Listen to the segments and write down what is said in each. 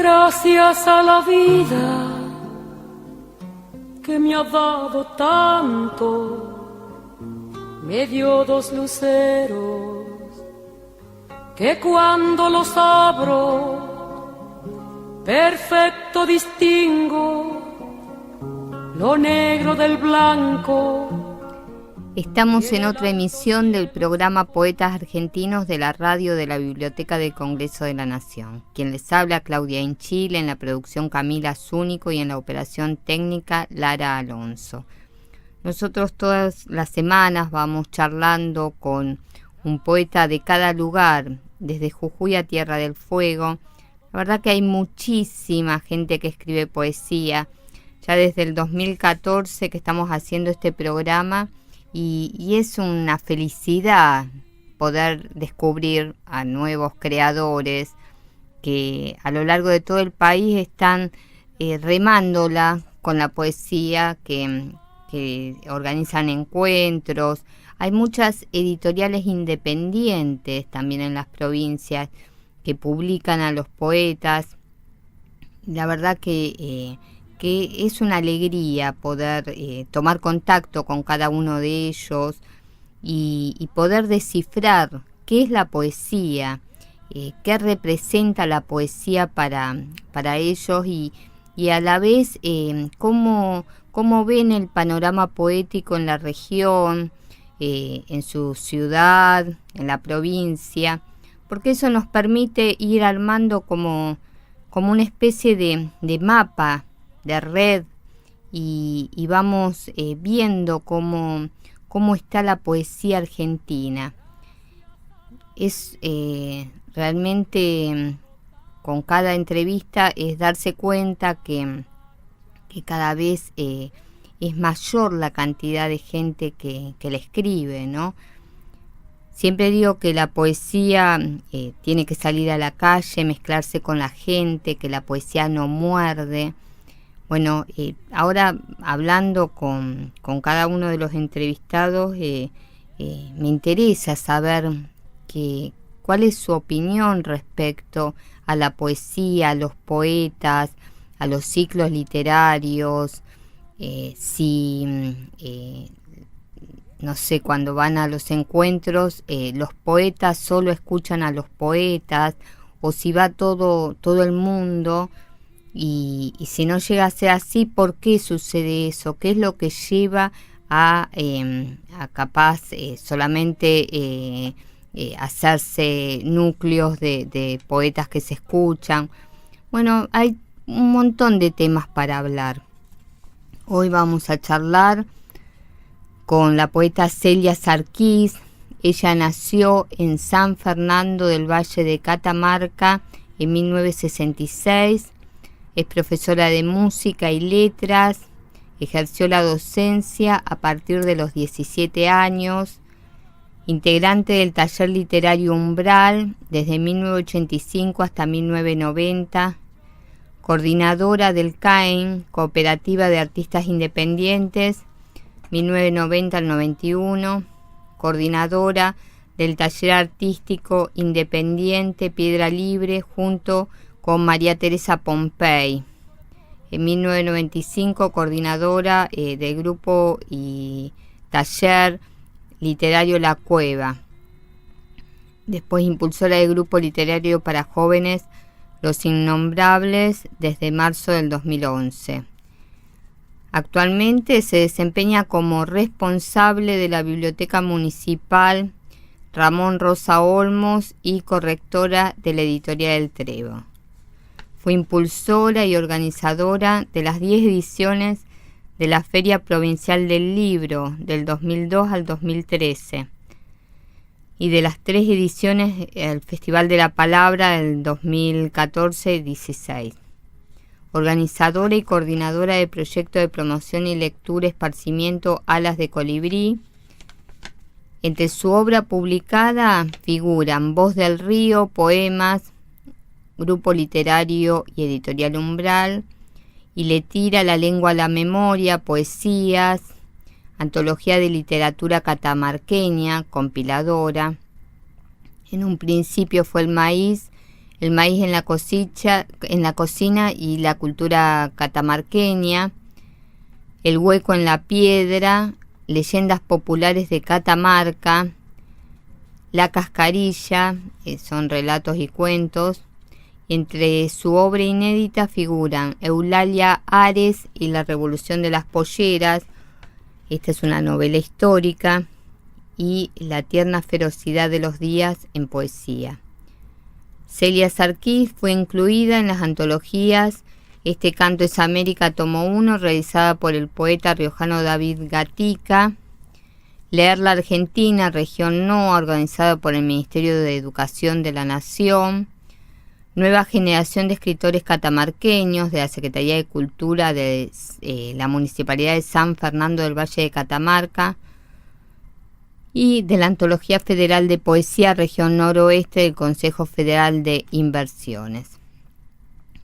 Gracias a la vida que me ha dado tanto, me dio dos luceros que cuando los abro, perfecto distingo lo negro del blanco. Estamos en otra emisión del programa Poetas Argentinos de la radio de la Biblioteca del Congreso de la Nación. Quien les habla, Claudia Inchile, en la producción Camila Zúnico y en la operación técnica Lara Alonso. Nosotros todas las semanas vamos charlando con un poeta de cada lugar, desde Jujuy a Tierra del Fuego. La verdad que hay muchísima gente que escribe poesía. Ya desde el 2014 que estamos haciendo este programa, y es una felicidad poder descubrir a nuevos creadores que a lo largo de todo el país están remándola con la poesía, que organizan encuentros. Hay muchas editoriales independientes también en las provincias que publican a los poetas. La verdad que es una alegría poder tomar contacto con cada uno de ellos y poder descifrar qué es la poesía, qué representa la poesía para ellos y a la vez cómo ven el panorama poético en la región, en su ciudad, en la provincia, porque eso nos permite ir armando como una especie de mapa, de red, y vamos viendo cómo está la poesía argentina. Es realmente, con cada entrevista, es darse cuenta que cada vez es mayor la cantidad de gente que la escribe, ¿no? Siempre digo que la poesía tiene que salir a la calle, mezclarse con la gente, que la poesía no muerde. Bueno, ahora hablando con cada uno de los entrevistados, me interesa saber cuál es su opinión respecto a la poesía, a los poetas, a los ciclos literarios, no sé, cuando van a los encuentros, los poetas solo escuchan a los poetas, o si va todo el mundo. Y si no llega a ser así, ¿por qué sucede eso? ¿Qué es lo que lleva a capaz solamente hacerse núcleos de poetas que se escuchan? Bueno, hay un montón de temas para hablar. Hoy vamos a charlar con la poeta Celia Sarquís. Ella nació en San Fernando del Valle de Catamarca en 1966. Es profesora de música y letras, ejerció la docencia a partir de los 17 años, integrante del taller literario Umbral desde 1985 hasta 1990, coordinadora del CAEN, Cooperativa de Artistas Independientes, 1990 al 91, coordinadora del taller artístico independiente Piedra Libre junto con María Teresa Pompey. En 1995, coordinadora del grupo y taller literario La Cueva. Después impulsora del grupo literario para jóvenes Los Innombrables desde marzo del 2011. Actualmente se desempeña como responsable de la Biblioteca Municipal Ramón Rosa Olmos y correctora de la Editorial El Trevo. Fue impulsora y organizadora de las 10 ediciones de la Feria Provincial del Libro del 2002 al 2013 y de las 3 ediciones del Festival de la Palabra del 2014-16. Organizadora y coordinadora del proyecto de promoción y lectura Esparcimiento Alas de Colibrí. Entre su obra publicada figuran Voz del Río, poemas, Grupo Literario y Editorial Umbral, y Le tira la lengua a la memoria, poesías, Antología de Literatura Catamarqueña, compiladora. En un principio fue El maíz, el maíz en la cosecha, en la cocina y la cultura catamarqueña, el hueco en la piedra, leyendas populares de Catamarca, la cascarilla, son relatos y cuentos. Entre su obra inédita figuran Eulalia Ares y la Revolución de las Polleras, esta es una novela histórica, y La tierna ferocidad de los días en poesía. Celia Sarquís fue incluida en las antologías Este canto es América, tomo 1, realizada por el poeta riojano David Gatica, Leer la Argentina, región NOA, organizada por el Ministerio de Educación de la Nación, Nueva generación de escritores catamarqueños de la Secretaría de Cultura de la Municipalidad de San Fernando del Valle de Catamarca y de la Antología Federal de Poesía Región Noroeste del Consejo Federal de Inversiones.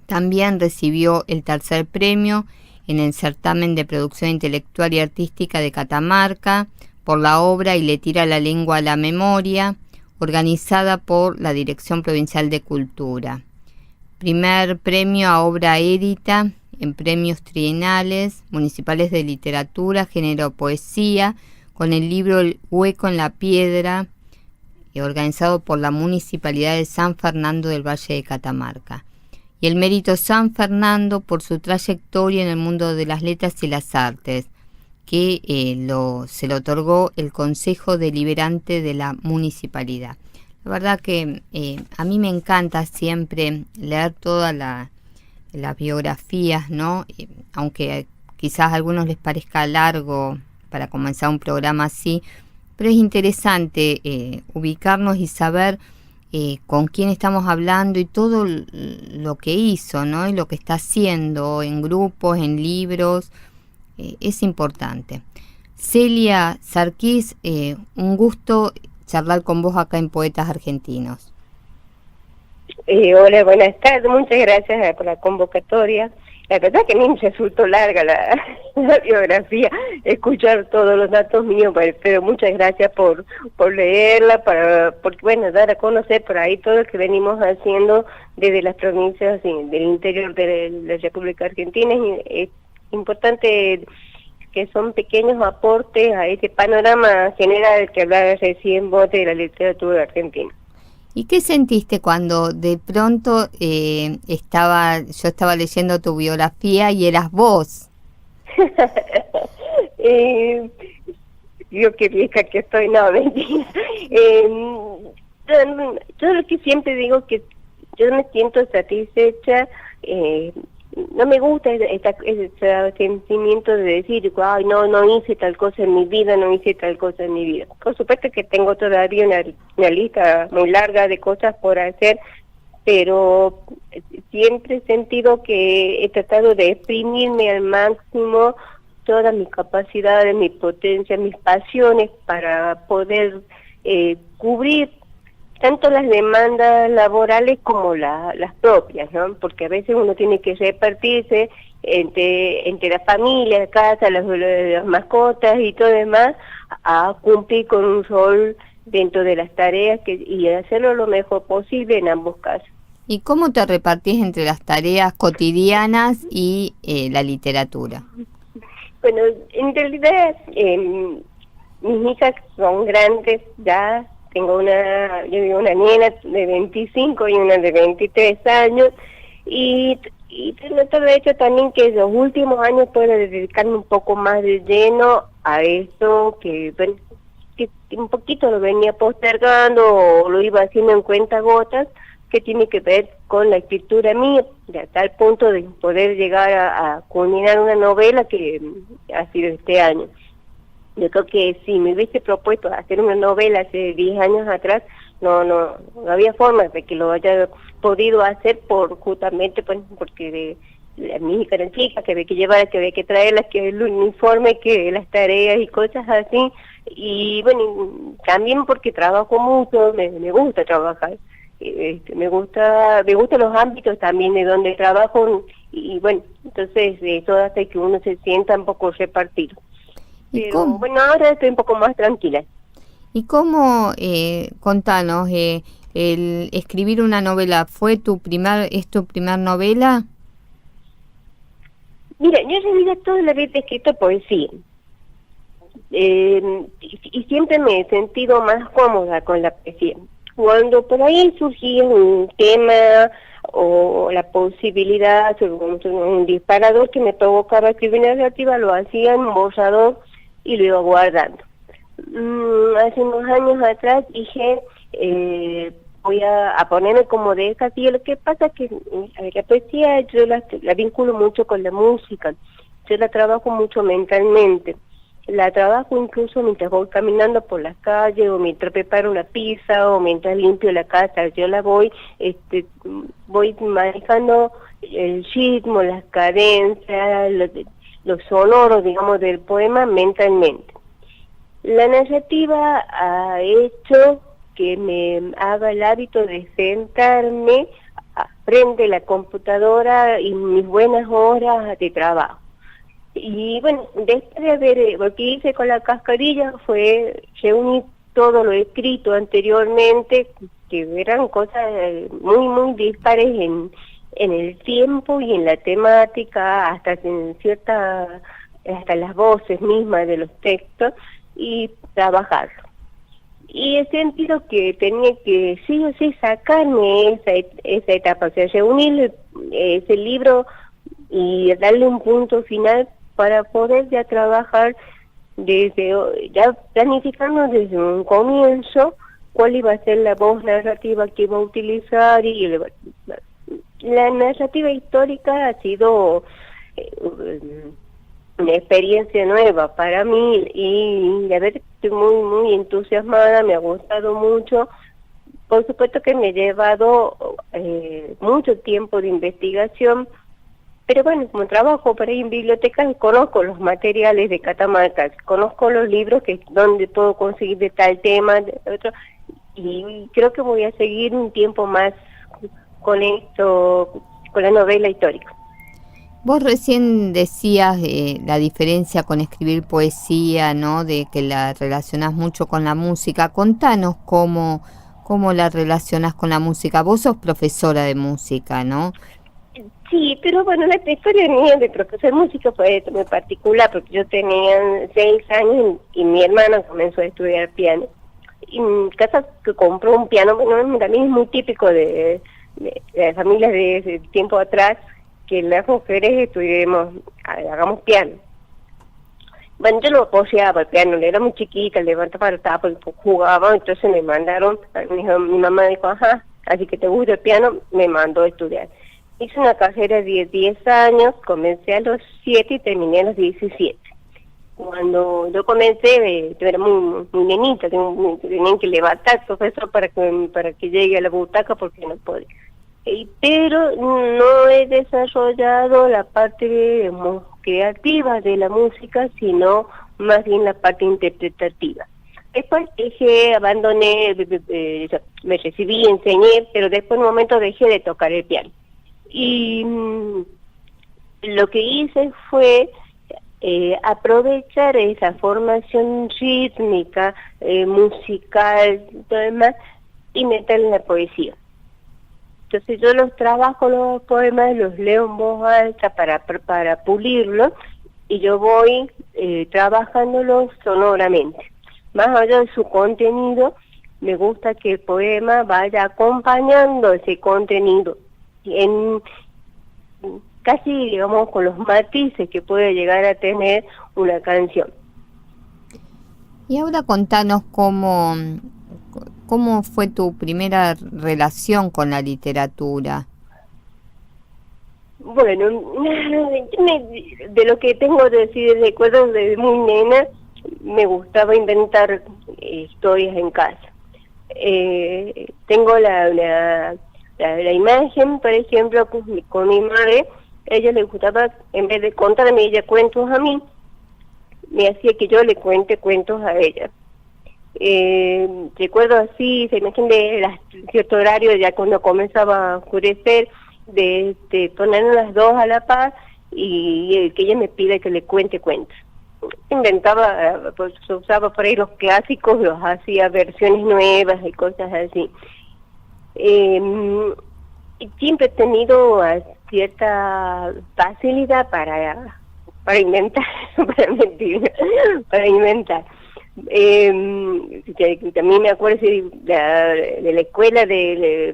También recibió el tercer premio en el certamen de producción intelectual y artística de Catamarca por la obra Y le tira la lengua a la memoria, organizada por la Dirección Provincial de Cultura. Primer premio a obra édita en premios trienales municipales de literatura, género poesía, con el libro El hueco en la piedra, organizado por la Municipalidad de San Fernando del Valle de Catamarca. Y el mérito San Fernando por su trayectoria en el mundo de las letras y las artes, que se lo otorgó el Consejo Deliberante de la Municipalidad. La verdad que a mí me encanta siempre leer todas las biografías, ¿no? Aunque quizás a algunos les parezca largo para comenzar un programa así, pero es interesante ubicarnos y saber con quién estamos hablando y todo lo que hizo, ¿no? Y lo que está haciendo en grupos, en libros. Es importante. Celia Sarquís, un gusto charlar con vos acá en Poetas Argentinos. Hola, buenas tardes, muchas gracias por la convocatoria. La verdad que a mí me resultó larga la biografía, escuchar todos los datos míos, pero muchas gracias por leerla, porque bueno, dar a conocer por ahí todo lo que venimos haciendo desde las provincias del interior de la República Argentina. Es importante que son pequeños aportes a este panorama general que hablaba recién vos de la literatura argentina. ¿Y qué sentiste cuando de pronto yo estaba leyendo tu biografía y eras vos? Yo qué vieja que estoy, no, mentira. Yo lo que siempre digo que yo me siento satisfecha. No me gusta ese sentimiento de decir, ay, no hice tal cosa en mi vida, no hice tal cosa en mi vida. Por supuesto que tengo todavía una lista muy larga de cosas por hacer, pero siempre he sentido que he tratado de exprimirme al máximo todas mis capacidades, mis potencias, mis pasiones para poder cubrir tanto las demandas laborales como las propias, ¿no? Porque a veces uno tiene que repartirse entre la familia, la casa, las mascotas y todo demás, a cumplir con un rol dentro de las tareas y hacerlo lo mejor posible en ambos casos. ¿Y cómo te repartís entre las tareas cotidianas y la literatura? Bueno, en realidad mis hijas son grandes ya. Tengo una nena de 25 y una de 23 años y todo hecho también que los últimos años pueda dedicarme un poco más de lleno a esto que un poquito lo venía postergando o lo iba haciendo en cuentagotas, que tiene que ver con la escritura mía, de tal punto de poder llegar a culminar una novela que ha sido este año. Yo creo que si me hubiese propuesto hacer una novela hace 10 años atrás, no había forma de que lo haya podido hacer justamente porque mi hija era chica, que había que llevarla, que había que traerla, que el uniforme, que las tareas y cosas así. Y bueno, también porque trabajo mucho, me gusta trabajar. Me gustan los ámbitos también de donde trabajo y bueno, entonces eso hace que uno se sienta un poco repartido. Pero bueno, ahora estoy un poco más tranquila. ¿Y cómo, contanos, el escribir una novela, ¿es tu primer novela? Mira, yo en realidad toda la vida he escrito poesía. Y siempre me he sentido más cómoda con la poesía. Cuando por ahí surgía un tema o la posibilidad, un disparador que me provocaba escribir narrativa, lo hacía en un borrador y lo iba guardando. Hace unos años atrás dije, voy a ponerme como desafío. Lo que pasa es que la poesía yo la vinculo mucho con la música, yo la trabajo mucho mentalmente. La trabajo incluso mientras voy caminando por las calles, o mientras preparo una pizza, o mientras limpio la casa. Yo la voy manejando el ritmo, las cadencias, los sonoros, digamos, del poema mentalmente. La narrativa ha hecho que me haga el hábito de sentarme frente a la computadora y mis buenas horas de trabajo. Y bueno, después de ver, lo que hice con la cascarilla fue reunir todo lo escrito anteriormente, que eran cosas muy, muy dispares en el tiempo y en la temática, hasta las voces mismas de los textos, y trabajarlo. Y he sentido que tenía que sí o sí sacarme esa etapa, o sea, reunir ese libro y darle un punto final para poder ya trabajar ya planificando desde un comienzo cuál iba a ser la voz narrativa que iba a utilizar. Y la narrativa histórica ha sido una experiencia nueva para mí, y la verdad estoy muy, muy entusiasmada, me ha gustado mucho. Por supuesto que me ha llevado mucho tiempo de investigación, pero bueno, como trabajo por ahí en bibliotecas, conozco los materiales de Catamarca, conozco los libros donde puedo conseguir de tal tema, de otro, y creo que voy a seguir un tiempo más con esto, con la novela histórica. Vos recién decías la diferencia con escribir poesía, ¿no? De que la relacionás mucho con la música. Contanos cómo la relacionás con la música. Vos sos profesora de música, ¿no? Sí, pero bueno, la historia mía de profesor de música fue muy particular, porque yo tenía 6 años y mi hermana comenzó a estudiar piano. Y mi casa que compró un piano, bueno, también es muy típico de las familias de tiempo atrás, que las mujeres hagamos piano. Bueno, yo no apoyaba el piano, era muy chiquita, levantaba el tapo, jugaba, entonces me mandaron, mi mamá dijo, ajá, así que te gusta el piano, me mandó a estudiar. Hice una carrera de 10 años, comencé a los 7 y terminé a los 17. Cuando yo comencé, yo era muy, muy nenita, tenían que levantar al profesor para que llegue a la butaca porque no podía. Pero no he desarrollado la parte creativa de la música, sino más bien la parte interpretativa. Después abandoné, me recibí, enseñé, pero después en un momento dejé de tocar el piano. Y lo que hice fue aprovechar esa formación rítmica, musical, todo demás, y meterla en la poesía. Entonces yo los poemas, los leo en voz alta para pulirlos, y yo voy trabajándolos sonoramente. Más allá de su contenido, me gusta que el poema vaya acompañando ese contenido, casi, digamos, con los matices que puede llegar a tener una canción. Y ahora contanos cómo fue tu primera relación con la literatura. Bueno, de lo que tengo de decir, recuerdo desde muy nena, me gustaba inventar historias en casa. Tengo la imagen, por ejemplo, con mi madre. A ella le gustaba, en vez de contarme ella cuentos a mí, me hacía que yo le cuente cuentos a ella. Recuerdo así, se imaginan de cierto horario, ya cuando comenzaba a oscurecer, de ponernos las dos a la paz y que ella me pida que le cuente cuentos. Inventaba, pues usaba por ahí los clásicos, los hacía versiones nuevas y cosas así. Siempre he tenido cierta facilidad para inventar, para mentir, para inventar. También me acuerdo de la escuela, de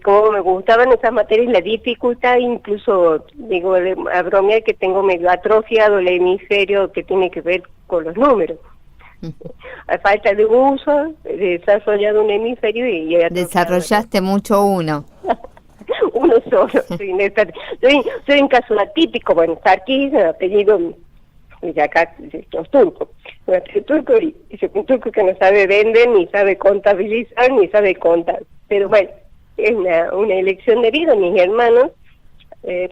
cómo me gustaban esas materias, la dificultad, incluso digo a bromear que tengo medio atrofiado el hemisferio que tiene que ver con los números. A falta de uso, he desarrollado un hemisferio y desarrollaste mucho uno. Uno solo. Soy un caso atípico. Bueno, Sarkis, apellido de acá, los turcos. Un turco que no sabe vender, ni sabe contabilizar, ni sabe contar. Pero bueno, es una elección de vida. Mis hermanos,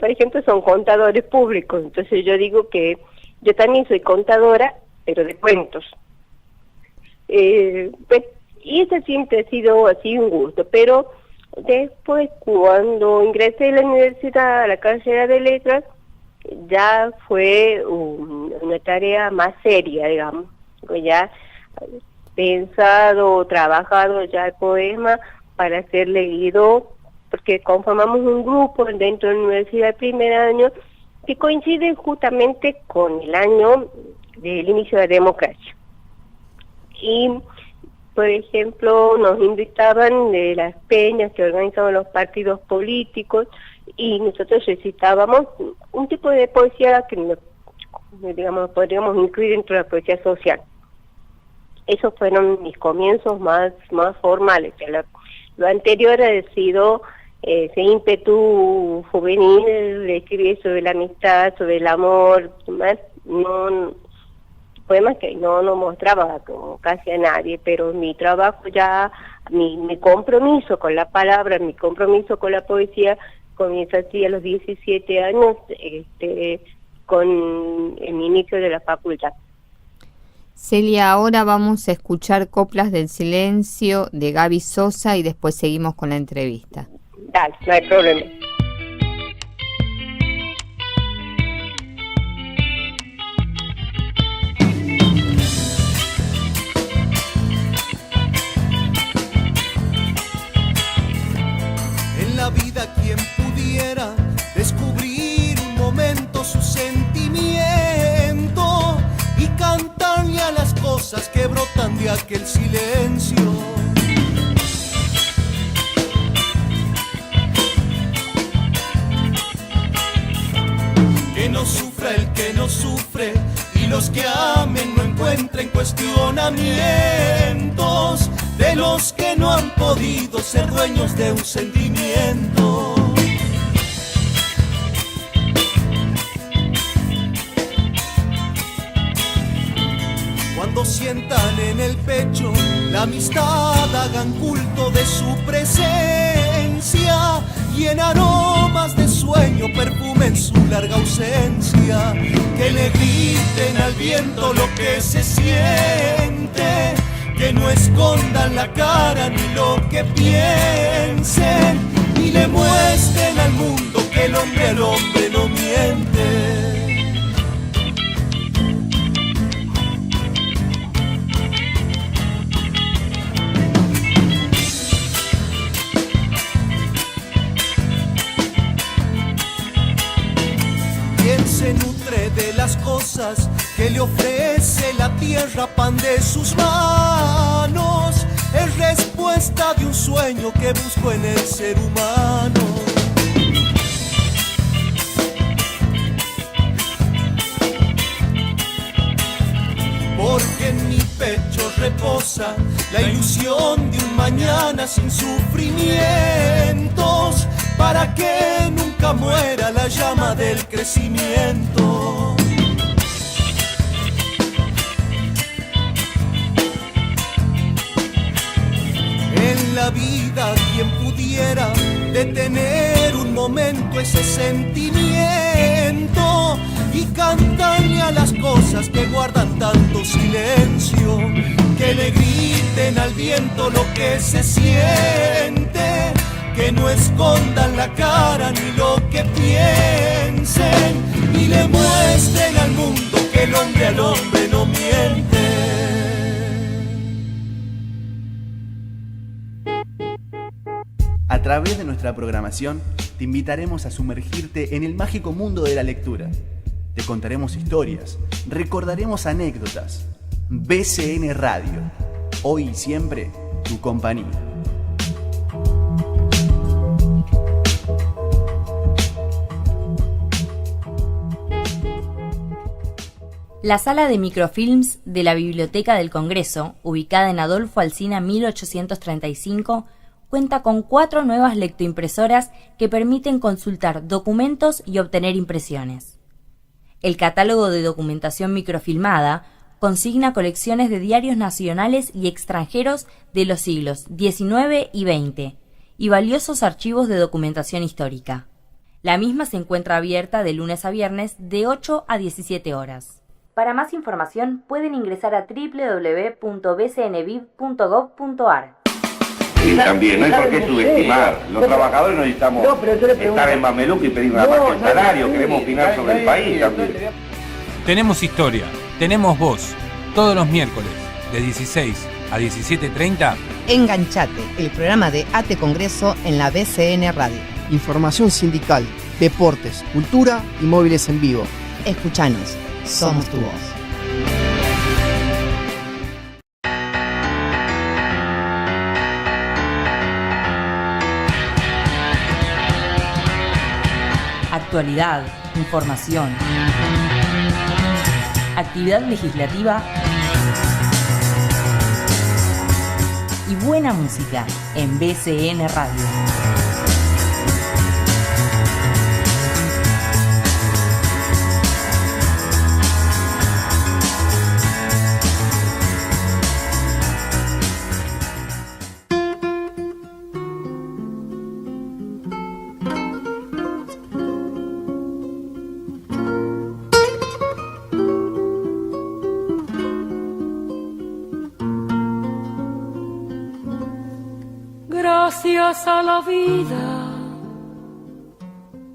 por ejemplo, son contadores públicos. Entonces yo digo que yo también soy contadora, pero de cuentos. Y eso siempre ha sido así un gusto, pero después cuando ingresé a la universidad, a la carrera de letras, ya fue una tarea más seria, digamos, ya pensado, trabajado ya el poema para ser leído, porque conformamos un grupo dentro de la universidad del primer año que coincide justamente con el año del inicio de la democracia. Y, por ejemplo, nos invitaban de las peñas que organizaban los partidos políticos y nosotros recitábamos un tipo de poesía que, digamos, podríamos incluir dentro de la poesía social. Esos fueron mis comienzos más formales. Lo anterior ha sido ese ímpetu juvenil de escribir sobre la amistad, sobre el amor, más, poemas que no mostraba como casi a nadie, pero mi trabajo ya, mi compromiso con la palabra, mi compromiso con la poesía comienza así a los 17 años, con el inicio de la facultad. Celia, ahora vamos a escuchar Coplas del Silencio de Gaby Sosa y después seguimos con la entrevista. Dale, no hay problema. En la vida quien pudiera descubrir un momento su sentimiento y cantarle a las cosas que brotan de aquel silencio. Que no sufra el que no sufre y los que amen no encuentren cuestionamientos de los que no han podido ser dueños de un sentimiento. Cuando sientan en el pecho la amistad, hagan culto de su presencia y en aromas de sueño perfumen su larga ausencia. Que le griten al viento lo que se siente, que no escondan la cara ni lo que piensen, y le muestren al mundo que el hombre al hombre no miente. Quien se nutre de las cosas que le ofrece la tierra, pan de sus manos, es respuesta de un sueño que busco en el ser humano. Porque en mi pecho reposa la ilusión de un mañana sin sufrimientos, para que nunca muera la llama del crecimiento. En la vida quien pudiera detener un momento ese sentimiento y cantarle a las cosas que guardan tanto silencio, que le griten al viento lo que se siente, que no escondan la cara ni lo que piensen, y le muestren al mundo que el hombre al hombre no miente. través de nuestra programación te invitaremos a sumergirte en el mágico mundo de la lectura. Te contaremos historias, recordaremos anécdotas. BCN Radio, hoy y siempre, tu compañía. La sala de microfilms de la Biblioteca del Congreso, ubicada en Adolfo Alsina 1835, cuenta con 4 nuevas lectoimpresoras que permiten consultar documentos y obtener impresiones. El catálogo de documentación microfilmada consigna colecciones de diarios nacionales y extranjeros de los siglos XIX y XX y valiosos archivos de documentación histórica. La misma se encuentra abierta de lunes a viernes de 8 a 17 horas. Para más información pueden ingresar a www.bcnviv.gov.ar. Y también no hay por qué subestimar. Los trabajadores no necesitamos estar en mameluco y pedir nada más que el salario. Queremos opinar sobre el país también. Tenemos historia, tenemos voz. Todos los miércoles, de 16 a 17:30. Enganchate, el programa de ATE Congreso en la BCN Radio. Información sindical, deportes, cultura y móviles en vivo. Escuchanos. Somos tu voz. Actualidad, información, actividad legislativa y buena música en BCN Radio. Gracias a la vida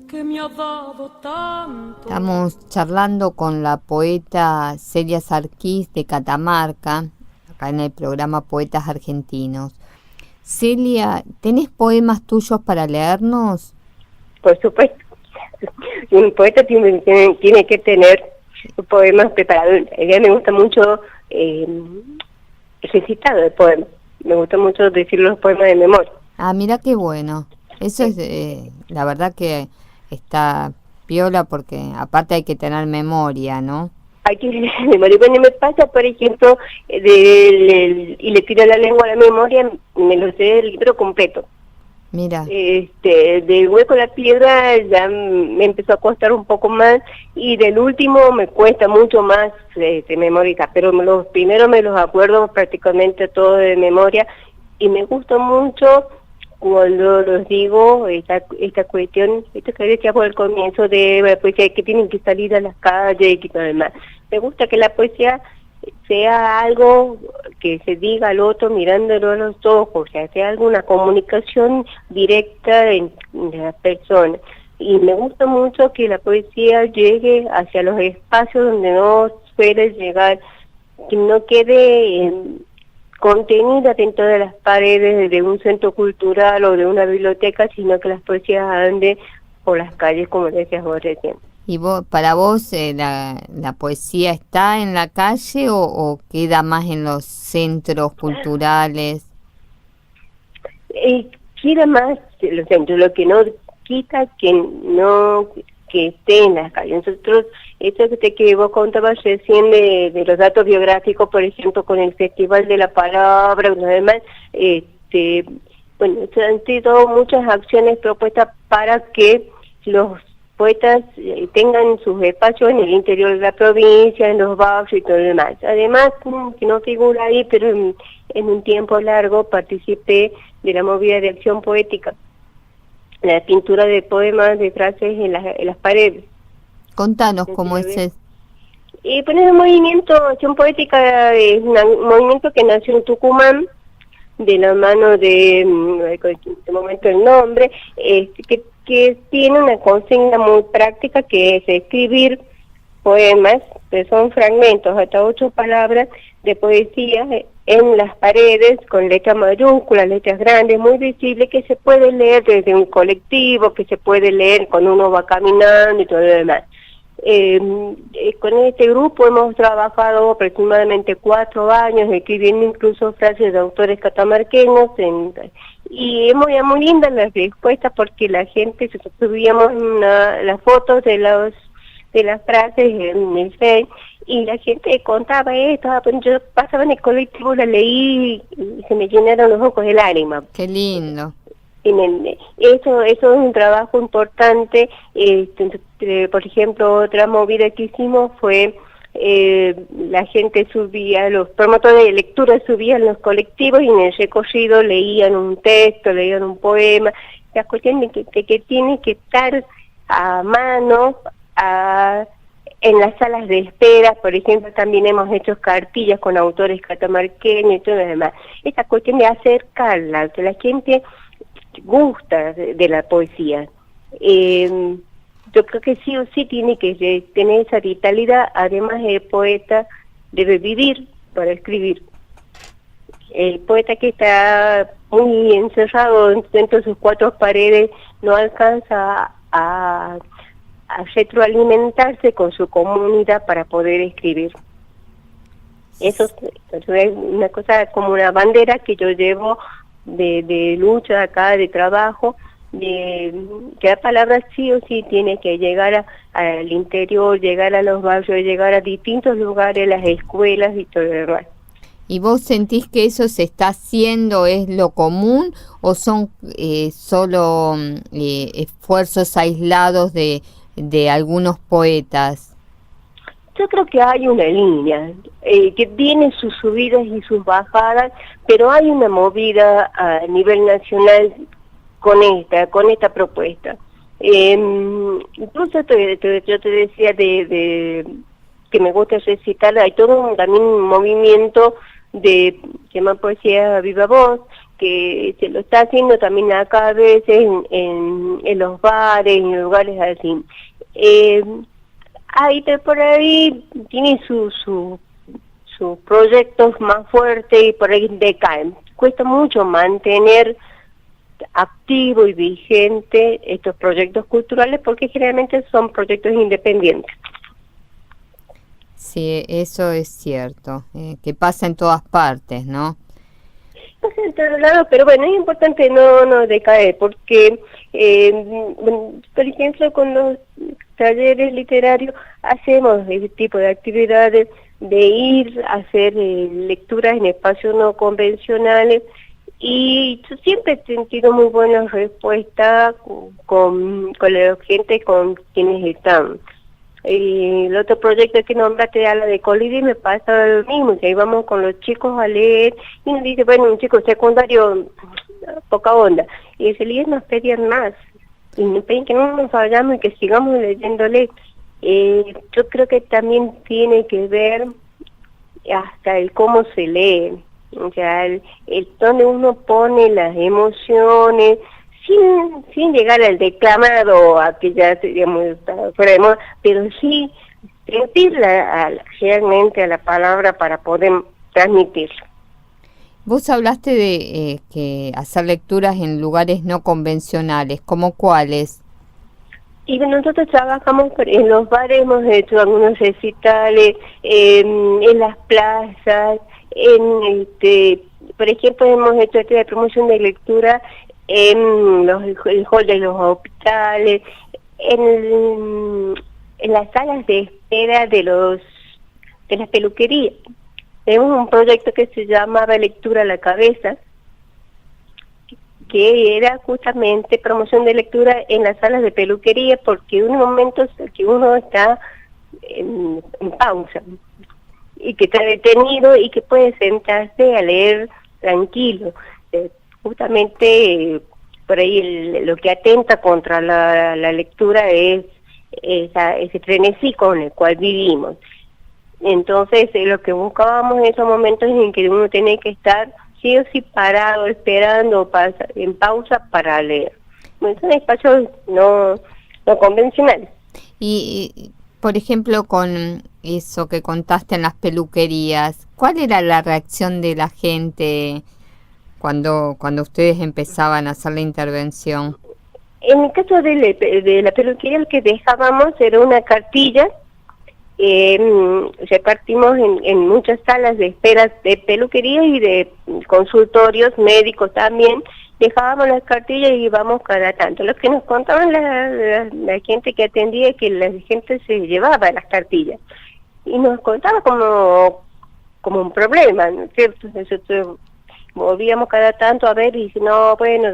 que me ha dado tanto. Estamos charlando con la poeta Celia Sarquís de Catamarca, acá en el programa Poetas Argentinos. Celia, ¿tenés poemas tuyos para leernos? Por supuesto. Un poeta tiene que tener poemas preparados. A mí me gusta mucho el recitado de poemas. Me gusta mucho decir los poemas de memoria. Ah, mira qué bueno. Eso es, la verdad que está piola porque aparte hay que tener memoria, ¿no? Hay que tener memoria. Bueno, me pasa, por ejemplo, y le tiro la lengua a la memoria, me lo sé el libro completo. Mira. Del hueco a la piedra ya me empezó a costar un poco más y del último me cuesta mucho más memorizar, pero los primeros me los acuerdo prácticamente todos de memoria y me gusta mucho cuando los digo esta cuestión, esto que decía por el comienzo de la poesía, que tienen que salir a las calles y todo lo demás. Me gusta que la poesía sea algo que se diga al otro mirándolo a los ojos, o sea, sea alguna comunicación directa en la persona. Y me gusta mucho que la poesía llegue hacia los espacios donde no suele llegar, que no quede contenida dentro de las paredes de un centro cultural o de una biblioteca, sino que las poesías anden por las calles, como decías vos recién. ¿Y vos, para vos la poesía está en la calle o queda más en los centros culturales? Queda más en los centros, lo que no quita que esté en las calles. Nosotros, eso que vos contabas recién de los datos biográficos, por ejemplo, con el Festival de la Palabra y lo demás, bueno, han sido muchas acciones propuestas para que los poetas tengan sus espacios en el interior de la provincia, en los barrios y todo lo demás. Además, que no figura ahí, pero en un tiempo largo participé de la movida de acción poética, la pintura de poemas, de frases en las paredes. Contanos cómo es eso. Y pues el movimiento Acción Poética es un movimiento que nació en Tucumán, de la mano de momento el nombre, que tiene una consigna muy práctica que es escribir poemas que son fragmentos, hasta 8 palabras de poesía en las paredes con letras mayúsculas, letras grandes, muy visibles, que se puede leer desde un colectivo, que se puede leer cuando uno va caminando y todo lo demás. Con este grupo hemos trabajado aproximadamente 4 años, escribiendo incluso frases de autores catamarqueños, y es muy linda la respuesta, porque la gente, subíamos las fotos de las frases en el Facebook, y la gente contaba esto, yo pasaba en el colectivo, la leí y se me llenaron los ojos de lágrimas. Qué lindo. Eso es un trabajo importante. Por ejemplo, otra movida que hicimos fue la gente subía, los promotores de lectura subían los colectivos y en el recorrido leían un texto, leían un poema. La cuestión de que tiene que estar a mano, en las salas de espera, por ejemplo, también hemos hecho cartillas con autores catamarqueños y todo lo demás. Esta cuestión de acercarla, que la gente gusta de la poesía. Yo creo que sí o sí tiene que tener esa vitalidad. Además, el poeta debe vivir para escribir. El poeta que está muy encerrado dentro de sus 4 paredes no alcanza a retroalimentarse con su comunidad para poder escribir. Eso es una cosa, como una bandera que yo llevo de lucha acá, de trabajo, que la palabra sí o sí tiene que llegar al interior, llegar a los barrios, llegar a distintos lugares, las escuelas y todo lo demás. ¿Y vos sentís que eso se está haciendo, es lo común, o son solo esfuerzos aislados de algunos poetas? Yo creo que hay una línea que tiene sus subidas y sus bajadas, pero hay una movida a nivel nacional con esta propuesta. Incluso yo te decía de que me gusta recitar, hay todo también un movimiento de que llama Poesía Viva Voz, que se lo está haciendo también acá a veces en los bares, en lugares así. Por ahí tiene sus proyectos más fuertes y por ahí decaen. Cuesta mucho mantener activo y vigente estos proyectos culturales, porque generalmente son proyectos independientes. Sí, eso es cierto, que pasa en todas partes, ¿no? Pasa en todos lados, pero bueno, es importante no decaer, porque, por ejemplo, con los talleres literarios hacemos ese tipo de actividades, de ir a hacer lecturas en espacios no convencionales, y yo siempre he sentido muy buenas respuestas con la gente con quienes están. El otro proyecto que nombraste, a la de Colibrí, me pasa lo mismo, que ahí vamos con los chicos a leer, y nos dice, bueno, un chico secundario, poca onda, y dice, nos pedían más, y nos pedían que no nos vayamos y que sigamos leyéndole. Yo creo que también tiene que ver hasta el cómo se lee, o sea, el donde uno pone las emociones, sin llegar al declamado, a que ya seríamos fuera de moda, pero sí sentirla realmente a la palabra para poder transmitirla. Vos hablaste de que hacer lecturas en lugares no convencionales, ¿cómo cuáles? Y nosotros trabajamos en los bares, hemos hecho algunos recitales, en las plazas, por ejemplo, hemos hecho actividad de promoción de lectura en el hall de los hospitales, en las salas de espera de las peluquerías. Tenemos un proyecto que se llamaba Lectura a la Cabeza, que era justamente promoción de lectura en las salas de peluquería, porque en un momento que uno está en pausa y que está detenido y que puede sentarse a leer tranquilo. Justamente por ahí lo que atenta contra la lectura es ese frenesí con el cual vivimos. Entonces lo que buscábamos en esos momentos en que uno tiene que estar sí o sí parado, esperando, en pausa para leer. Bueno, son espacios no convencionales. Y Por ejemplo, con eso que contaste en las peluquerías, ¿cuál era la reacción de la gente cuando ustedes empezaban a hacer la intervención? En el caso de la peluquería, el que dejábamos era una cartilla. Repartimos en muchas salas de espera de peluquería y de consultorios médicos también. Dejábamos las cartillas y íbamos cada tanto. Lo que nos contaban la gente que atendía es que la gente se llevaba las cartillas y nos contaba como un problema, ¿no es cierto? Nosotros volvíamos cada tanto a ver y dice, no, bueno,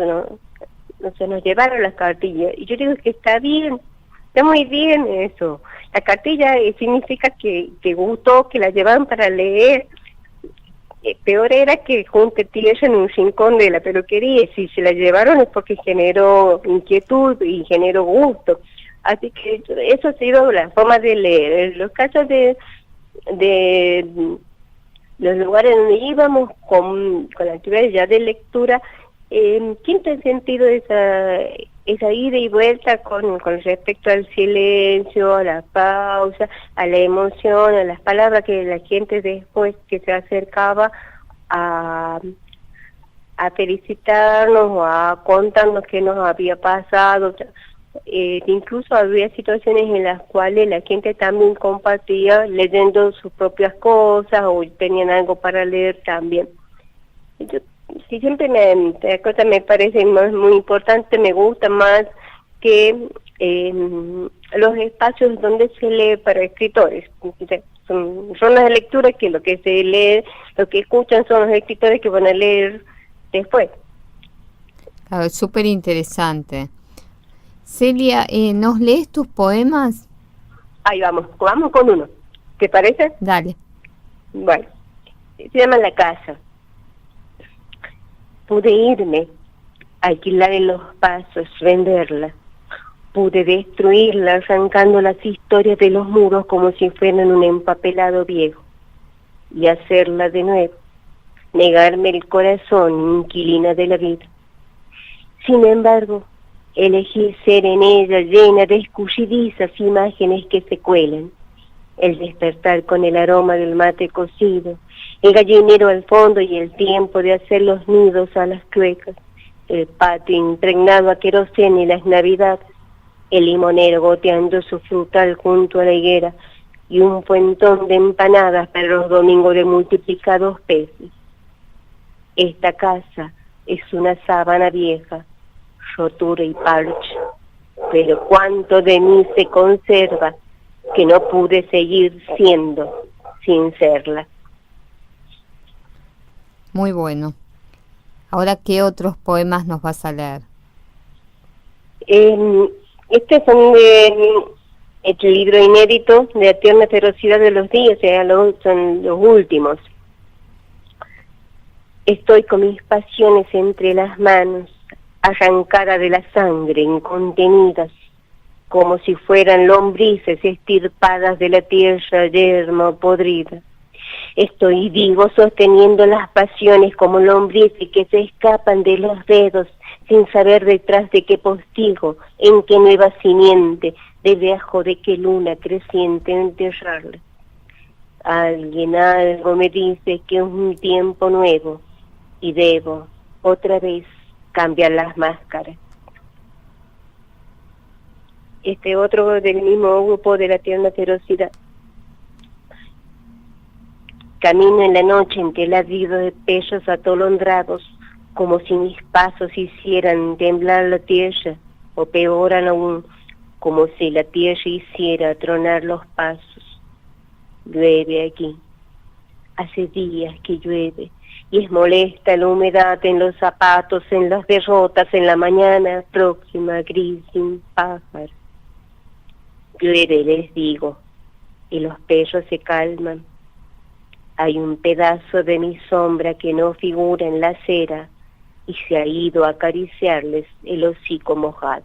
no se nos llevaron las cartillas. Y yo digo que está bien, está muy bien eso. La cartilla significa que gustó, que la llevaban para leer. Peor era que junte tierra en un rincón de la peluquería, y si se la llevaron es porque generó inquietud y generó gusto. Así que eso ha sido la forma de leer. En los casos de los lugares donde íbamos con la actividad ya de lectura, quinto en sentido esa ida y vuelta con respecto al silencio, a la pausa, a la emoción, a las palabras que la gente después que se acercaba a felicitarnos o a contarnos qué nos había pasado. Incluso había situaciones en las cuales la gente también compartía leyendo sus propias cosas o tenían algo para leer también. Sí, siempre la cosa me parece muy importante, me gusta más que los espacios donde se lee para escritores. Son las de lectura que lo que se lee, lo que escuchan son los escritores que van a leer después. Claro, es súper interesante. Celia, ¿nos lees tus poemas? Ahí vamos con uno. ¿Te parece? Dale. Bueno, se llama La Casa. Pude irme, alquilar en los pasos, venderla. Pude destruirla arrancando las historias de los muros como si fueran un empapelado viejo. Y hacerla de nuevo, negarme el corazón, inquilina de la vida. Sin embargo, elegí ser en ella llena de escurridizas imágenes que se cuelan. El despertar con el aroma del mate cocido, el gallinero al fondo y el tiempo de hacer los nidos a las cluecas, el patio impregnado a queroseno y las navidades, el limonero goteando su frutal junto a la higuera y un puentón de empanadas para los domingos de multiplicados peces. Esta casa es una sábana vieja, rotura y parche, pero cuánto de mí se conserva que no pude seguir siendo sin serla. Muy bueno. Ahora, ¿qué otros poemas nos vas a leer? Este son el libro inédito de La tierna ferocidad de los días, son los últimos. Estoy con mis pasiones entre las manos, arrancada de la sangre, incontenidas, como si fueran lombrices estirpadas de la tierra yerma o podrida. Estoy vivo sosteniendo las pasiones como lombrices que se escapan de los dedos sin saber detrás de qué postigo, en qué nueva simiente, debajo de qué luna creciente enterrarla. Alguien, algo me dice que es un tiempo nuevo y debo otra vez cambiar las máscaras. Este otro del mismo grupo de La tierna ferocidad. Camino en la noche entre ladridos de pechos atolondrados, como si mis pasos hicieran temblar la tierra, o peor aún, como si la tierra hiciera tronar los pasos. Llueve aquí. Hace días que llueve, y es molesta la humedad en los zapatos, en las derrotas, en la mañana próxima gris sin pájaro. Llueve, les digo, y los perros se calman. Hay un pedazo de mi sombra que no figura en la acera y se ha ido a acariciarles el hocico mojado.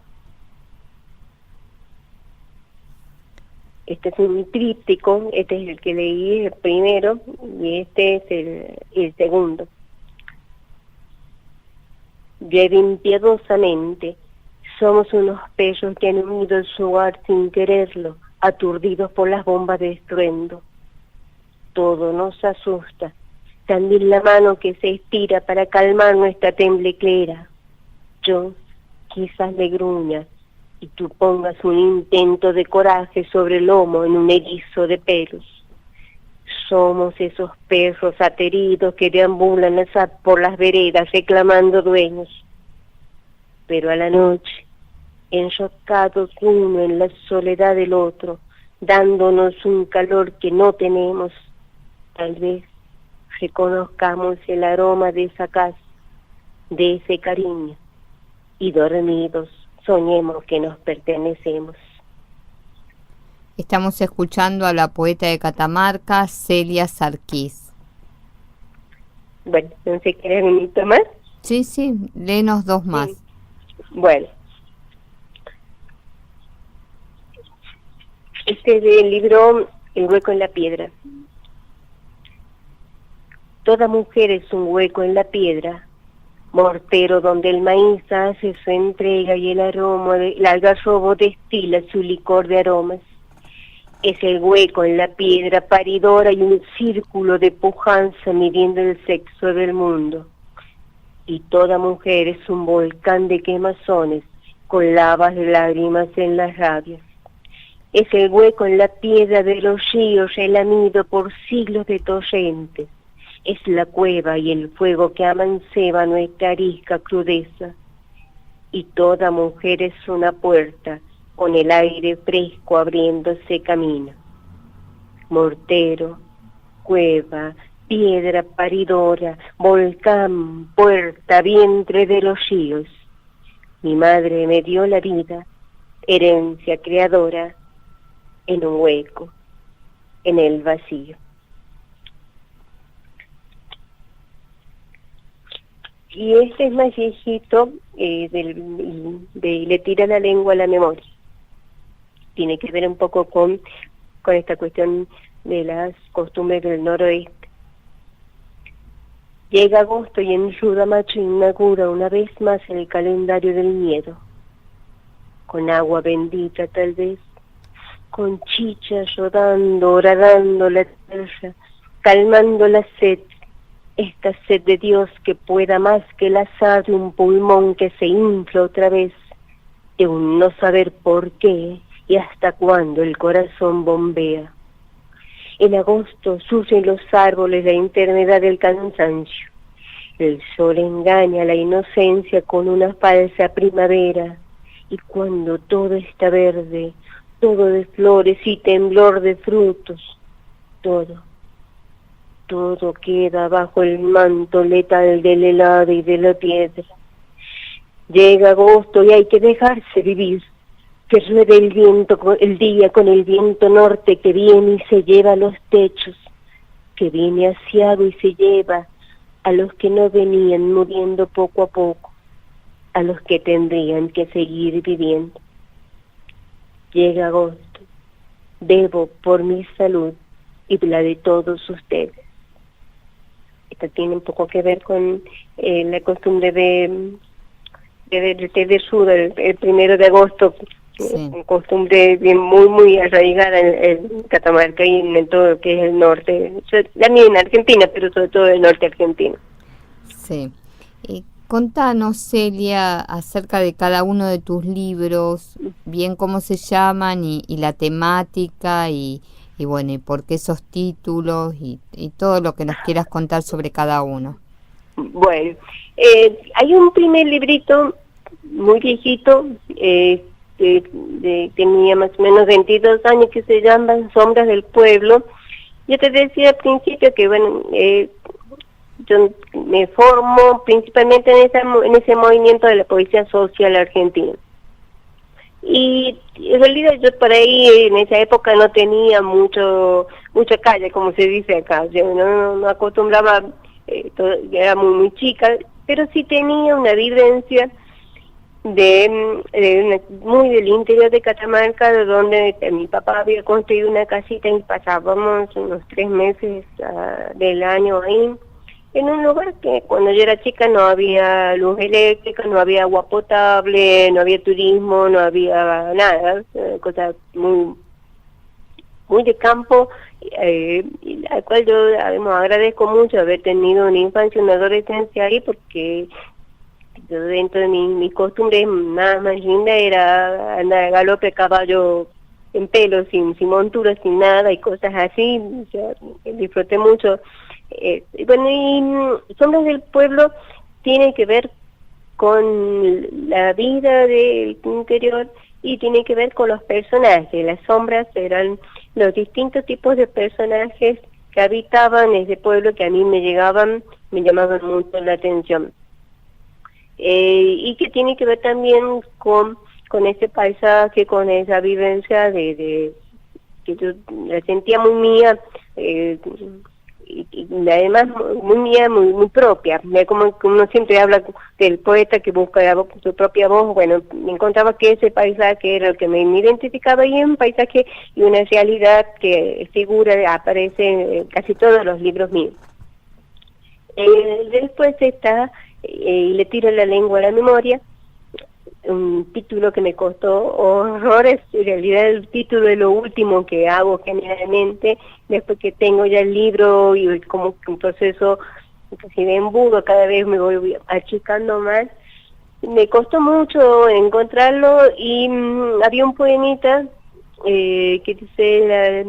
Este es un tríptico, este es el que leí el primero y este es el segundo. Llueve impiedosamente, somos unos perros que han unido su hogar sin quererlo, aturdidos por las bombas de estruendo. Todo nos asusta, también la mano que se estira para calmar nuestra tembleclera. Yo quizás le gruña y tú pongas un intento de coraje sobre el lomo en un erizo de pelos. Somos esos perros ateridos que deambulan por las veredas reclamando dueños. Pero a la noche, enroscados uno en la soledad del otro, dándonos un calor que no tenemos, tal vez reconozcamos el aroma de esa casa, de ese cariño, y dormidos soñemos que nos pertenecemos. Estamos escuchando a la poeta de Catamarca, Celia Sarquís. Bueno, no sé, ¿querés un minuto más? Sí, léenos dos más. Sí. Bueno. Este es del libro El hueco en la piedra. Toda mujer es un hueco en la piedra, mortero donde el maíz hace su entrega y el algarrobo destila su licor de aromas. Es el hueco en la piedra paridora y un círculo de pujanza midiendo el sexo del mundo. Y toda mujer es un volcán de quemazones con lavas de lágrimas en las rabias. Es el hueco en la piedra de los ríos relamido por siglos de torrentes. Es la cueva y el fuego que amanceba nuestra arisca crudeza. Y toda mujer es una puerta con el aire fresco abriéndose camino. Mortero, cueva, piedra paridora, volcán, puerta, vientre de los ríos. Mi madre me dio la vida, herencia creadora, en un hueco, en el vacío. Y este es más viejito, de Le tira la lengua a la memoria. Tiene que ver un poco con esta cuestión de las costumbres del noroeste. Llega agosto y en Rudamacho inaugura una vez más el calendario del miedo. Con agua bendita tal vez, con chicha rodando, horadando la tierra, calmando la sed, esta sed de Dios que pueda más que el azar de un pulmón que se infla otra vez, de un no saber por qué y hasta cuándo el corazón bombea. En agosto surgen los árboles la eternidad del cansancio. El sol engaña la inocencia con una falsa primavera, y cuando todo está verde, todo de flores y temblor de frutos, todo queda bajo el manto letal del helado y de la piedra. Llega agosto y hay que dejarse vivir, que ruede el viento, el día con el viento norte que viene y se lleva los techos, que viene asiado y se lleva a los que no venían muriendo poco a poco, a los que tendrían que seguir viviendo. Llega agosto, debo por mi salud y la de todos ustedes. Esto tiene un poco que ver con la costumbre del té de suda el 1 de agosto, sí. Costumbre muy muy arraigada en Catamarca y en todo lo que es el norte, también en Argentina, pero sobre todo el norte argentino. Sí. Contanos, Celia, acerca de cada uno de tus libros, bien cómo se llaman y la temática y bueno, y por qué esos títulos y todo lo que nos quieras contar sobre cada uno. Bueno, hay un primer librito muy viejito, tenía más o menos 22 años, que se llama Sombras del Pueblo. Yo te decía al principio que bueno, yo me formo principalmente en ese movimiento de la poesía social argentina. Y en realidad yo por ahí en esa época no tenía mucha calle, como se dice acá. Yo no acostumbraba, era muy chica, pero sí tenía una vivencia muy del interior de Catamarca, de donde mi papá había construido una casita y pasábamos unos 3 meses del año ahí, en un lugar que cuando yo era chica no había luz eléctrica, no había agua potable, no había turismo, no había nada, cosas muy muy de campo, al cual yo agradezco mucho haber tenido una infancia, una adolescencia ahí, porque yo, dentro de mis costumbres, nada más linda era andar a galope a caballo en pelo, sin montura, sin nada y cosas así. Yo disfruté mucho. Bueno, y Sombras del Pueblo tiene que ver con la vida del interior y tiene que ver con los personajes. Las sombras eran los distintos tipos de personajes que habitaban ese pueblo, que a mí me llamaban mucho la atención. Y que tiene que ver también con ese paisaje, con esa vivencia que yo la sentía muy mía, y además muy mía, muy propia. Como uno siempre habla del poeta que busca su propia voz. Bueno, me encontraba que ese paisaje era el que me identificaba, y un paisaje y una realidad que figura, aparece en casi todos los libros míos. Después está Y le tiro la lengua a la memoria, un título que me costó horrores. En realidad el título es lo último que hago generalmente, después que tengo ya el libro, y como un proceso casi de embudo, cada vez me voy achicando más. Me costó mucho encontrarlo, y había un poemita que dice: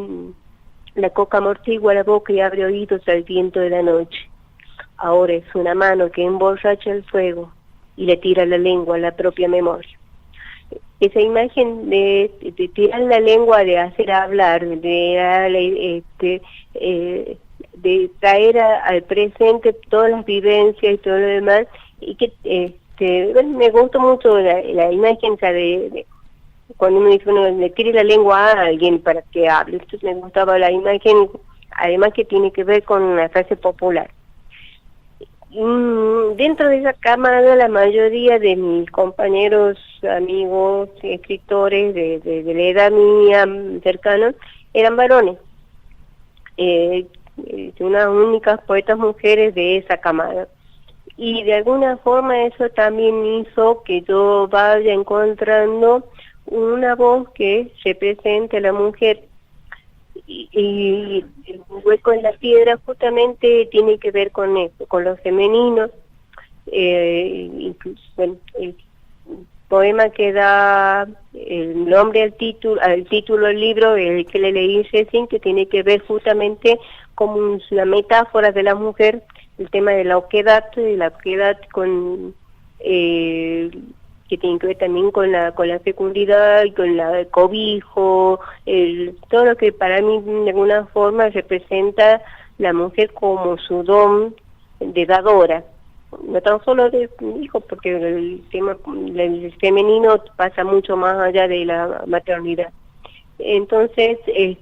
la coca amortigua la boca y abre oídos al viento de la noche. Ahora es una mano que emborracha el fuego y le tira la lengua a la propia memoria. Esa imagen de tirar la lengua, de hacer hablar, de traer al presente todas las vivencias y todo lo demás, y que bueno, me gustó mucho la imagen, o sea, de cuando uno dice, uno le tire la lengua a alguien para que hable. Entonces me gustaba la imagen, además que tiene que ver con una frase popular. Dentro de esa cámara, la mayoría de mis compañeros, amigos, escritores de la edad mía, cercanos, eran varones. Unas únicas poetas mujeres de esa cámara. Y de alguna forma eso también hizo que yo vaya encontrando una voz que represente a la mujer. Y el hueco en la piedra justamente tiene que ver con eso, con lo femenino. Incluso, bueno, el poema que da el nombre al título del libro, el que le leí recién, que tiene que ver justamente como una metáfora de la mujer, el tema de la oquedad, con que tiene que ver también con la fecundidad, con el cobijo, todo lo que para mí de alguna forma representa la mujer como su don de dadora, no tan solo de hijos, porque el tema del femenino pasa mucho más allá de la maternidad. Entonces, el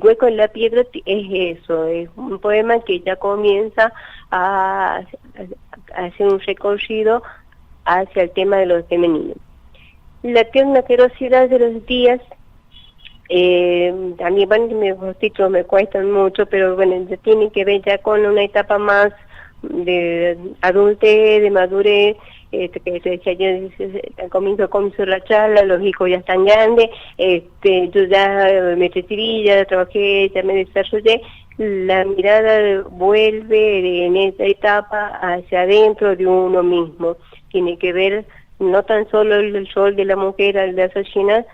hueco en la piedra es eso, es un poema que ya comienza a hacer un recorrido hacia el tema de lo femenino. La tierna ferocidad de los días, también los títulos me cuestan mucho, pero bueno, tiene que ver ya con una etapa más de adultez, de madurez, que se decía yo, al comienzo la charla, los hijos ya están grandes, yo ya me recibí, ya trabajé, ya me desarrollé. La mirada vuelve en esa etapa hacia adentro de uno mismo. Tiene que ver no tan solo el rol de la mujer en la sociedad,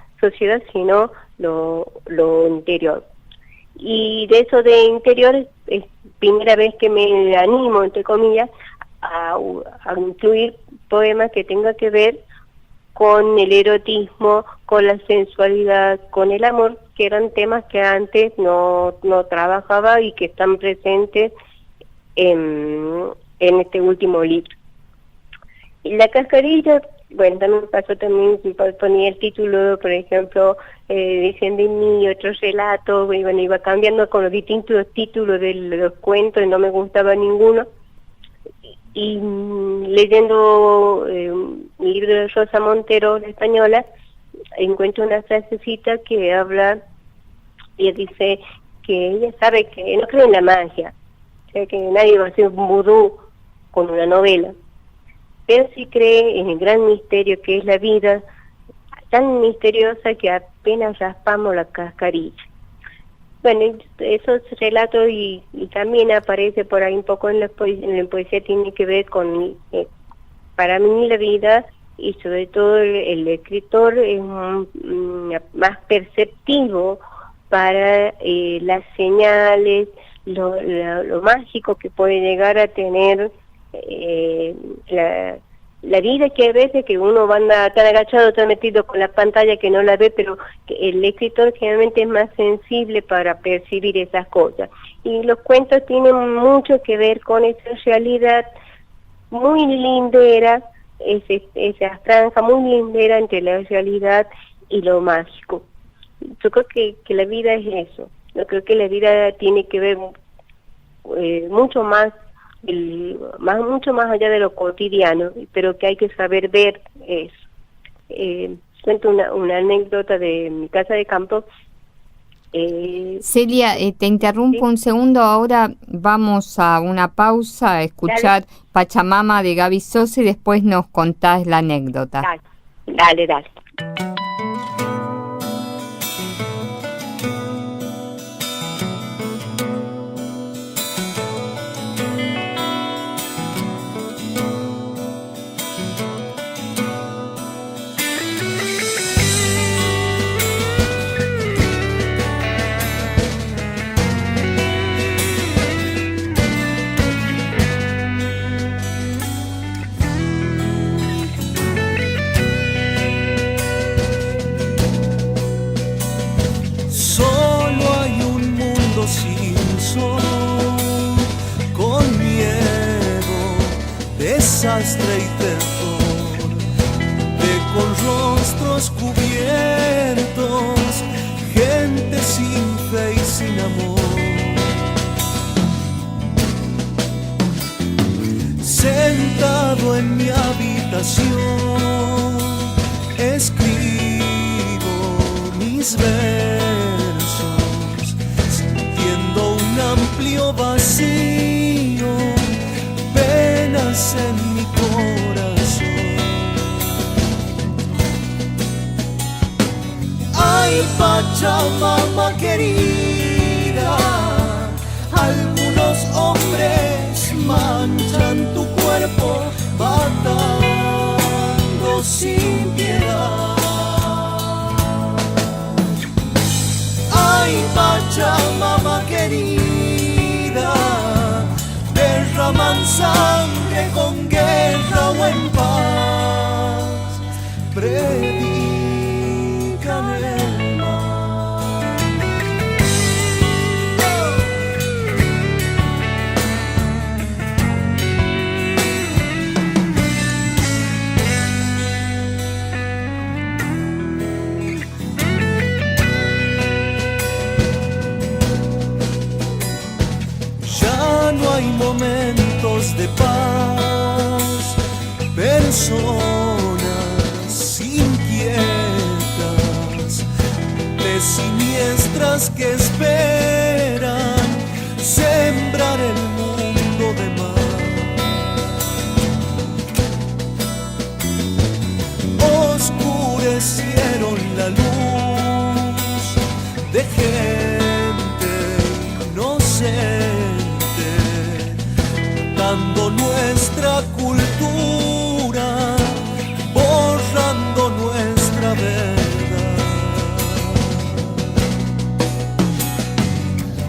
sino lo interior. Y de eso de interior, es primera vez que me animo, entre comillas, a incluir poemas que tengan que ver con el erotismo, con la sensualidad, con el amor, que eran temas que antes no trabajaba y que están presentes en este último libro. Y la cascarilla, bueno, también pasó, también ponía el título, por ejemplo, Dicen de mí, otro relato, y bueno, iba cambiando con los distintos títulos de los cuentos y no me gustaba ninguno. Y leyendo un libro de Rosa Montero, la española, encuentro una frasecita que habla, y dice que ella sabe que no cree en la magia, o sea, que nadie va a hacer un vudú con una novela, pero sí cree en el gran misterio que es la vida, tan misteriosa que apenas raspamos la cascarilla. Bueno, esos relatos y también aparece por ahí un poco en la poesía tiene que ver con, para mí la vida y sobre todo el escritor es más perceptivo para las señales, lo mágico que puede llegar a tener la vida, que a veces que uno anda tan agachado, tan metido con la pantalla que no la ve, pero que el escritor generalmente es más sensible para percibir esas cosas. Y los cuentos tienen mucho que ver con esa realidad muy lindera, esa franja muy lindera entre la realidad y lo mágico. Yo creo que la vida es eso. Yo creo que la vida tiene que ver mucho más allá de lo cotidiano, pero que hay que saber ver eso. Cuento una anécdota de mi casa de campo. Celia, te interrumpo un segundo, ahora vamos a una pausa a escuchar Pachamama de Gaby Sosa y después nos contás la anécdota. Dale. Desastre y terror, con rostros cubiertos, gente sin fe y sin amor. Sentado en mi habitación, escribo mis versos, sintiendo un amplio vacío, penas en mi corazón. Ay, Pachamama querida, algunos hombres manchan tu cuerpo, matando sin piedad. Ay, Pachamama querida, derraman sangre con guerra o en paz, predican el mal. Ya no hay momentos de paz, personas inquietas, de siniestras que esperan sembrar el mundo de mal. Oscurecieron la luz de gente inocente, dando nuestra cultura, borrando nuestra verdad.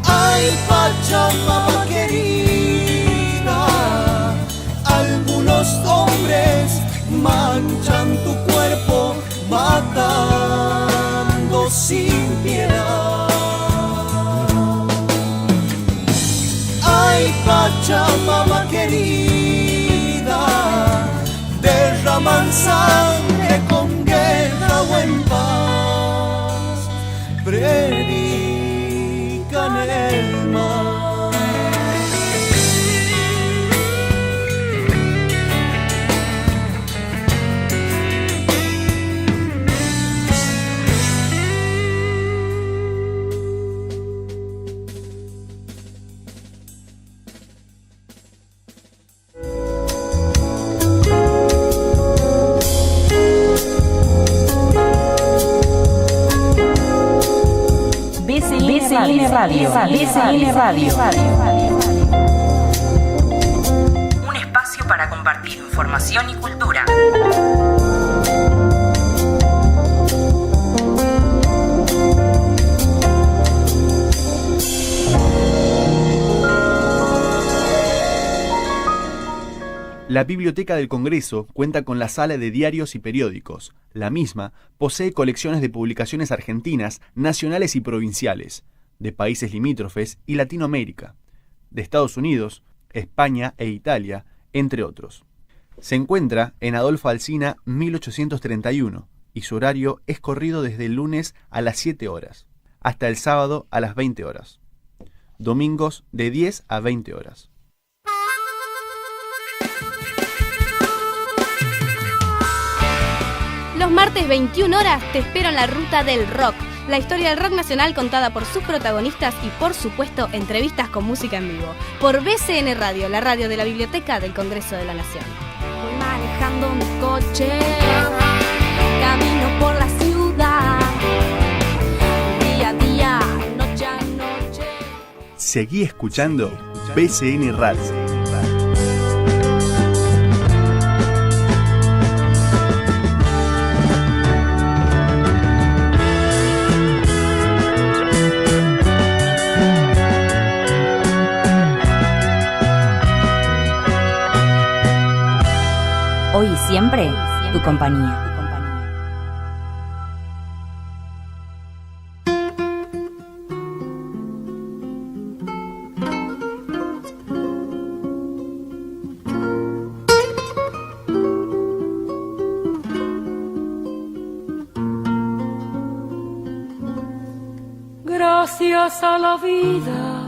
Ay, Pachamama querida, algunos hombres manchan tu cuerpo, matando sin piedad. Ay, Pachamama querida, derraman sangre con guerra o en paz, predican el mal. BCN Radio. BCN Radio. Un espacio para compartir información y cultura. La Biblioteca del Congreso cuenta con la Sala de Diarios y Periódicos. La misma posee colecciones de publicaciones argentinas, nacionales y provinciales, de países limítrofes y Latinoamérica, de Estados Unidos, España e Italia, entre otros. Se encuentra en Adolfo Alsina 1831 y su horario es corrido desde el lunes a las 7 horas, hasta el sábado a las 20 horas. Domingos de 10 a 20 horas. Los martes 21 horas te espero en la Ruta del Rock, la historia del rock nacional contada por sus protagonistas y por supuesto entrevistas con música en vivo, por BCN Radio, la radio de la Biblioteca del Congreso de la Nación. Voy manejando mi coche, camino por la ciudad, día a día, noche a noche. Seguí escuchando BCN Radio. Hoy y siempre, tu compañía. Gracias a la vida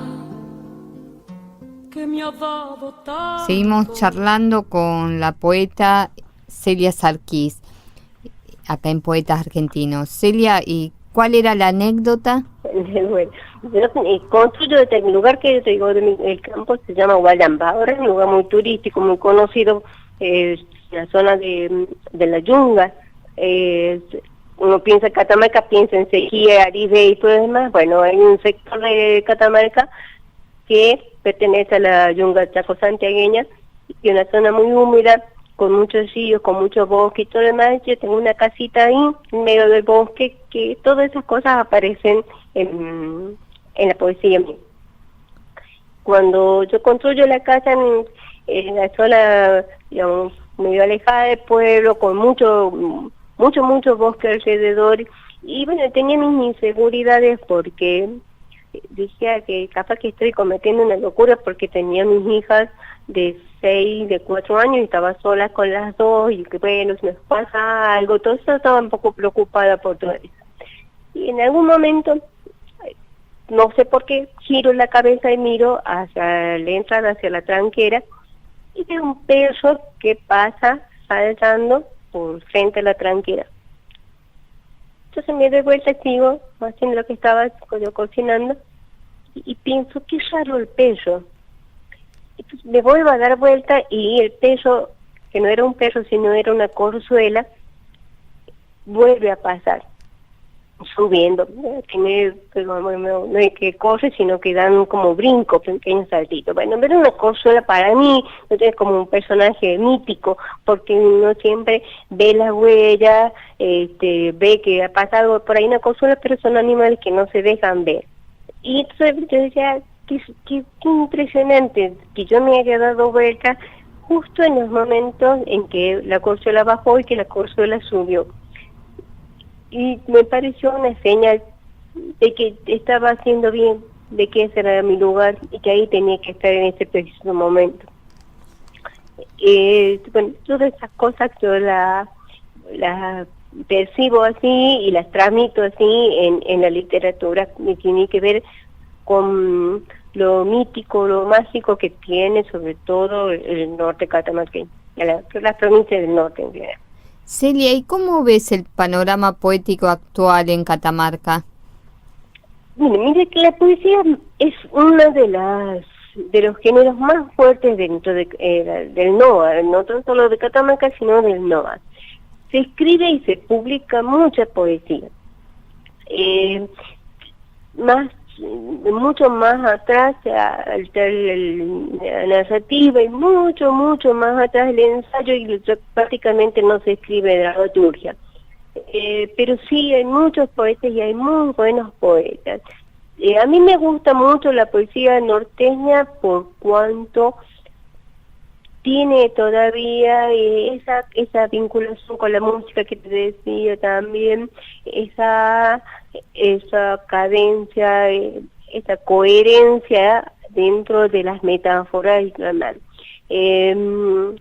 que me ha dado tanto. Seguimos charlando con la poeta Celia Sarquís, acá en Poetas Argentinos. Celia, ¿y cuál era la anécdota? Bueno, yo construyo el lugar que yo te digo, el campo se llama Guayamba. Ahora es un lugar muy turístico, muy conocido, la zona de la Yunga. Uno piensa en Catamarca, piensa en sequía, Aribe y todo lo demás. Bueno, hay un sector de Catamarca que pertenece a la Yunga chaco-santiagueña y una zona muy húmeda, con muchos ríos, con mucho bosque y todo lo demás. Yo tengo una casita ahí, en medio del bosque, que todas esas cosas aparecen en la poesía mía. Cuando yo construyo la casa en la zona, digamos, medio alejada del pueblo, con mucho bosque alrededor, y bueno, tenía mis inseguridades porque decía que capaz que estoy cometiendo una locura porque tenía mis hijas de 6, de 4 años y estaba sola con las dos y que bueno, si me pasa algo, todo eso, estaba un poco preocupada por todo eso. Y en algún momento, no sé por qué, giro la cabeza y miro hacia la entrada, hacia la tranquera, y veo un perro que pasa saltando por frente a la tranquera. Entonces me doy vuelta y sigo haciendo lo que estaba yo cocinando y pienso, qué raro el perro. Entonces me vuelvo a dar vuelta y el perro, que no era un perro sino era una corzuela, vuelve a pasar, subiendo. No es que corre, sino que dan como brincos, pequeños saltitos. Bueno, pero una corzuela para mí es como un personaje mítico, porque uno siempre ve la huella, ve que pasa algo por ahí una corzuela, pero son animales que no se dejan ver. Y entonces yo decía, qué impresionante que yo me haya dado vuelta justo en los momentos en que la corzuela bajó y que la corzuela subió. Y me pareció una señal de que estaba haciendo bien, de que ese era mi lugar y que ahí tenía que estar en ese preciso momento. Bueno, todas esas cosas yo las percibo así y las transmito así en la literatura, que tiene que ver con lo mítico, lo mágico que tiene sobre todo el norte catamarqueño, las provincias del norte en general. Celia, ¿y cómo ves el panorama poético actual en Catamarca? Mire que la poesía es uno de los géneros más fuertes dentro del NOA, no solo de Catamarca, sino del NOA. Se escribe y se publica mucha poesía. mucho más atrás la narrativa, y mucho más atrás el ensayo, y prácticamente no se escribe dramaturgia. Pero sí hay muchos poetas y hay muy buenos poetas. A mí me gusta mucho la poesía norteña por cuanto tiene todavía esa vinculación con la música que te decía también, esa cadencia, esa coherencia dentro de las metáforas y demás. Yo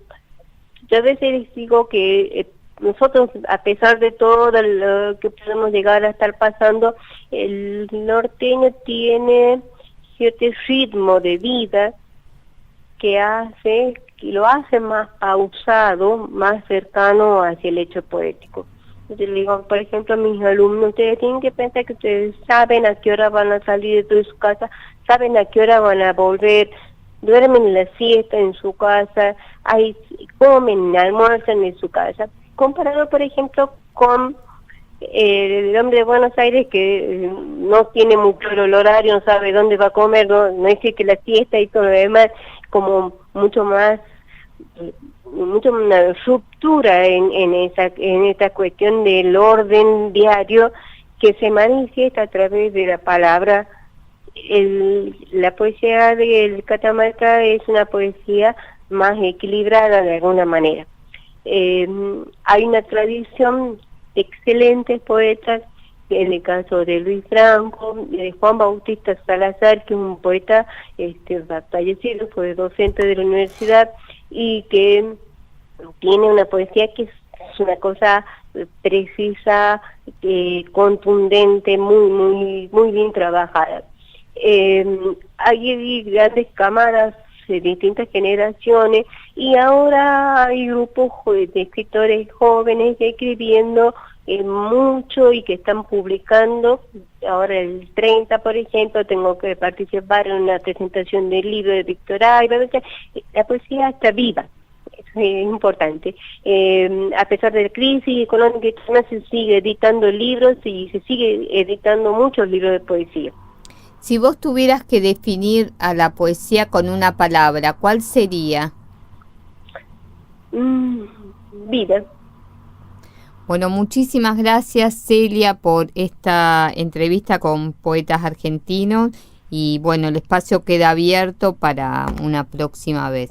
a veces les digo que nosotros, a pesar de todo lo que podemos llegar a estar pasando, el norteño tiene cierto ritmo de vida que lo hace más pausado, más cercano hacia el hecho poético. Yo le digo, por ejemplo, a mis alumnos, ustedes tienen que pensar que ustedes saben a qué hora van a salir de su casa, saben a qué hora van a volver, duermen la siesta en su casa, comen, almuerzan en su casa. Comparado, por ejemplo, con el hombre de Buenos Aires, que no tiene mucho el horario, no sabe dónde va a comer, no es que la siesta y todo lo demás, como mucho una ruptura en esta cuestión del orden diario que se manifiesta a través de la palabra. La poesía del Catamarca es una poesía más equilibrada de alguna manera. Hay una tradición de excelentes poetas, en el caso de Luis Franco, de Juan Bautista Salazar, que es un poeta fallecido, fue docente de la universidad, y que tiene una poesía que es una cosa precisa, contundente, muy bien trabajada. Hay grandes cámaras de distintas generaciones, y ahora hay grupos de escritores jóvenes escribiendo mucho y que están publicando. Ahora el 30, por ejemplo, tengo que participar en una presentación del libro de Víctor Aybar. La poesía está viva, eso es importante. A pesar de la crisis económica, se sigue editando libros y se sigue editando muchos libros de poesía. Si vos tuvieras que definir a la poesía con una palabra, ¿cuál sería? Vida. Bueno, muchísimas gracias, Celia, por esta entrevista con poetas argentinos, y bueno, el espacio queda abierto para una próxima vez.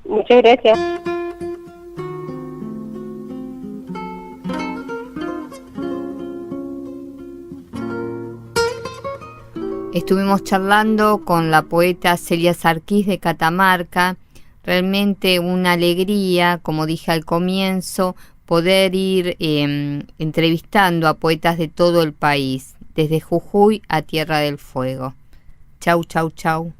Muchas gracias. Estuvimos charlando con la poeta Celia Sarquís de Catamarca. Realmente una alegría, como dije al comienzo, poder ir entrevistando a poetas de todo el país, desde Jujuy a Tierra del Fuego. Chau, chau, chau.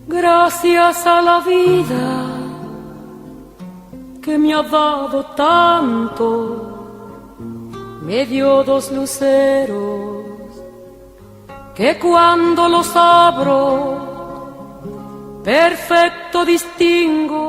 Gracias a la vida que me ha dado tanto, me dio dos luceros que cuando los abro perfecto distingo